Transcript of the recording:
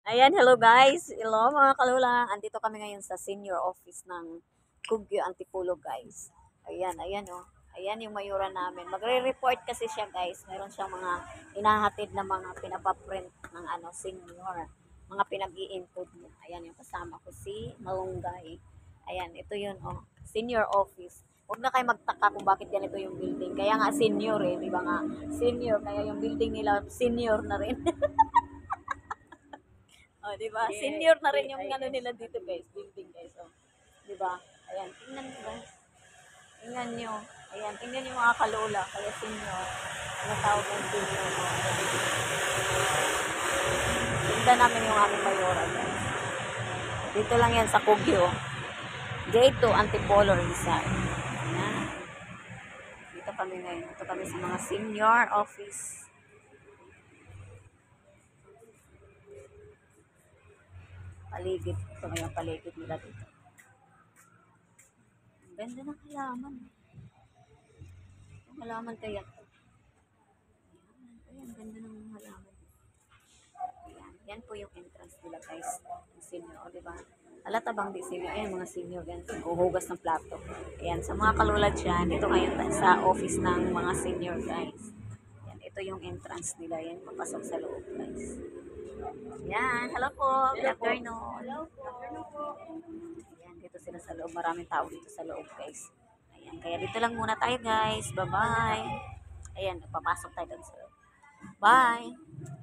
Ayan, hello guys. Hello mga kalula. Andito kami ngayon sa senior office ng Kugyo Antipolo guys. Ayan, ayan oh. Ayan yung mayura namin. Magre-report kasi siya guys. Meron siyang mga inahatid na mga pinapaprint ng senior. Mga pinag-i-input niya. Ayan yung kasama ko si Malunggay. Ayan, ito yun oh. Senior office. Huwag na kayo magtaka kung bakit ganito yung building. Kaya nga senior eh, di ba nga? Senior, kaya yung building nila senior na rin. Oh, 'di ba? Senior na rin yung ano nila dito, guys, building, guys. Oh. 'Di ba? Ayan, tingnan niyo, guys. Tingnan niyo. Ayan, tingnan niyo mga kalola, kaya senior. Ano tawag ng senior mo? Tingnan namin yung aming mayora, guys. Dito lang yan sa Kugyo. Gate to Antipolo Rizal. Ayan. Dito kami ngayon. Dito kami sa mga senior office. Paligid. Ito ngayong paligid nila dito. Ang ganda ng halaman. Ang halaman kaya. Ayan, ganda ng halaman. Ayan. Yan po yung entrance nila guys. Yung senior, o diba? Alata bang di senior? Ayan, mga senior guys. Huhugas ng plato. Ayan, sa mga kalulad dyan, dito ngayon sa office ng mga senior guys. Ayan, ito yung entrance nila. Yan, papasok sa loob guys. Ayan, hello po. Good afternoon. Ayan, dito sila sa loob. Maraming tao dito sa loob guys. Ayan, kaya dito lang muna tayo guys. Bye-bye. Ayan, papasok tayo dun sa loob. Bye!